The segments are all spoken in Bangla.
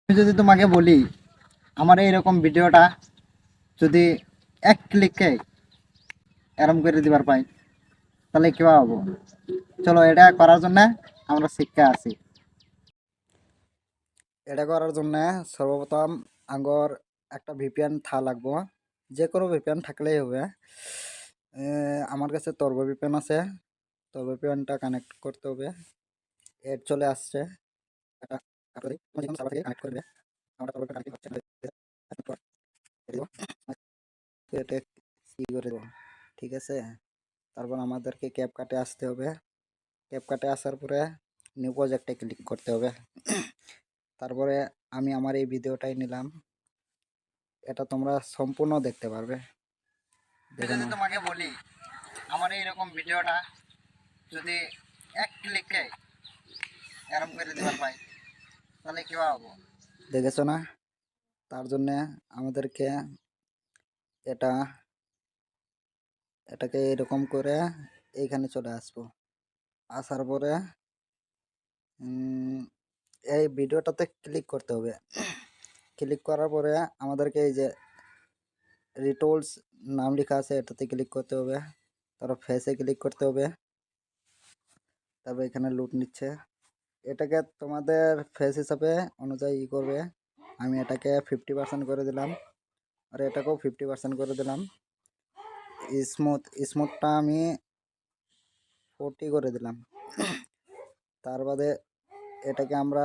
আমি যদি তোমাকে বলি আমার এইরকম ভিডিওটা যদি এক ক্লিকে এরম করে দিবার পাই তাহলে কিবা হবো। চলো এটা করার জন্য আমরা শিক্ষা আছি। এটা করার জন্য সর্বপ্রথম আঙ্গর একটা ভিপিএন লাগবো, যে কোনো ভিপিএন থাকলেই হবে। আমার কাছে টর্বো ভিপিএন আছে, টর্বো ভিপিএনটা কানেক্ট করতে হবে। এড চলে আসছে, এটা আপনাদের সার্ভার থেকে কানেক্ট করবে। আমরা টর্বো কানেক্ট হচ্ছে এটা সি করে দেবো, ঠিক আছে। তারপর আমাদেরকে ক্যাপকাটে আসতে হবে, ক্যাপকাটে আসার পরে নিউ প্রজেক্টে ক্লিক করতে হবে। তারপরে আমি আমার এই ভিডিওটাই নিলাম, এটা তোমরা সম্পূর্ণ দেখতে পারবে। যদি তোমাকে বলি আমার এইরকম ভিডিওটা যদি এক ক্লিকে এরম করে দিবার পাই তাহলে কি হবো, দেখেছো না? তার জন্য আমাদেরকে এটা এটাকে এরকম করে এইখানে চলে আসবো। আসার পরে এই ভিডিওটাতে ক্লিক করতে হবে। ক্লিক করার পরে আমাদেরকে এই যে রিটুলস নাম লেখা আছে এটাতে ক্লিক করতে হবে। তারপর ফেসে ক্লিক করতে হবে। তারপর এখানে লুট নিচ্ছে, এটাকে তোমাদের ফেস হিসাবে অনুযায়ী করবে। আমি এটাকে 50% করে দিলাম, আর এটাকেও 50% করে দিলাম। স্মুথটা আমি 40 করে দিলাম। তার বাদে এটাকে আমরা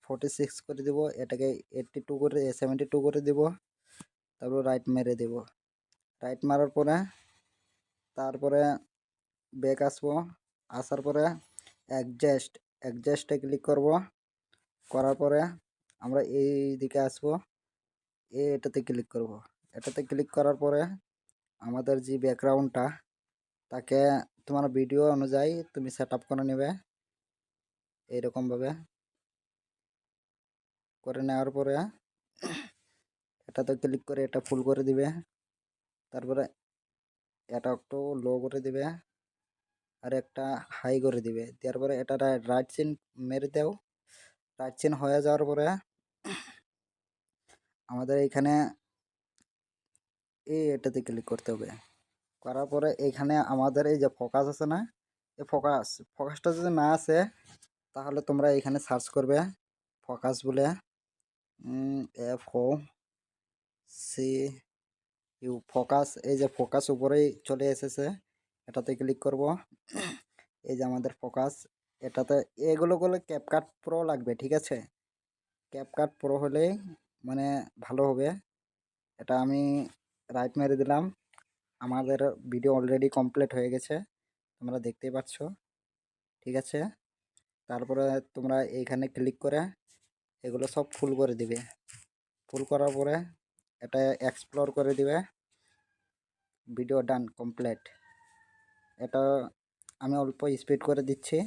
46 করে দিব, এটাকে 82 করে 72 করে দিব। তারপর রাইট মেরে দেব। রাইট মারার পরে তারপরে ব্যাক আসবো। আসার পরে অ্যাডজাস্টে ক্লিক করব। করার পরে আমরা এই দিকে আসবো, এটাতে ক্লিক করব। এটাতে ক্লিক করার পরে আমাদের যে ব্যাকগ্রাউন্ডটা তাকে তোমার ভিডিও অনুযায়ী তুমি সেট আপ করে নেবে। এইরকমভাবে করে নেওয়ার পরে এটাতে ক্লিক করে এটা ফুল করে দিবে। তারপরে এটা একটু লো করে দিবে, আর একটা হাই করে দিবে। দেওয়ার পরে এটা রাইট চিন মেরে দাও। রাইট চিন হয়ে যাওয়ার পরে আমাদের এইখানে এটাতে ক্লিক করতে হবে। করার পরে এইখানে আমাদের এই যে ফোকাস আছে না, এই ফোকাসটা যদি না আসে তাহলে তোমরা এখানে সার্চ করবে ফোকাস বলে, FOC ফোকাস। এই যে ফোকাস উপরেই চলে এসেছে, এটাতে ক্লিক করব। এই যে আমাদের ফোকাস, এটাতে এগুলো করলে ক্যাপকাট প্রো লাগবে, ঠিক আছে। ক্যাপকাট প্রো হলেই মানে ভালো হবে। এটা আমি রাইট মেরে দিলাম। আমাদের ভিডিও অলরেডি কমপ্লিট হয়ে গেছে, তোমরা দেখতেই পাচ্ছ, ঠিক আছে। তারপরে তোমরা এইখানে ক্লিক করে এগুলো সব ফুল করে দিবে। ফুল করার পরে এটা এক্সপ্লোর করে দিবে। ভিডিও ডান কমপ্লিট। এটা আমি অল্প স্পিড করে দিচ্ছি।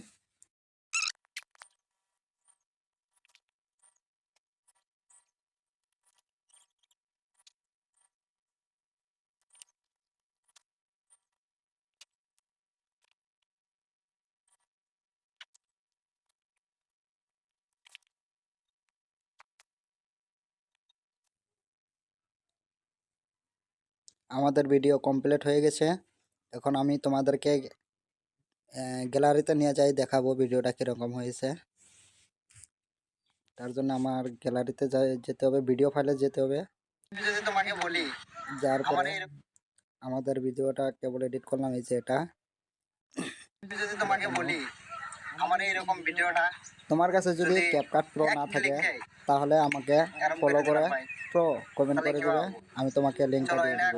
আমাদের ভিডিও কমপ্লিট হয়ে গেছে। এখন আমি তোমাদেরকে গ্যালারিতে নিয়ে যাই, দেখাবো ভিডিওটা কীরকম হয়েছে। তার জন্য আমার গ্যালারিতে যেতে হবে, ভিডিও ফাইলে যেতে হবে। যদি তোমাকে বলি যার পরে আমাদের ভিডিওটা কেবল এডিট করলাম, এই যে এটা। যদি তোমাকে বলি আমার এইরকম ভিডিওটা তোমার কাছে যদি ক্যাপকাট প্রো না থাকে তাহলে আমাকে ফলো করে প্রো কমেন্ট করে দিবে, আমি তোমাকে লিংকটা দিয়ে দেব।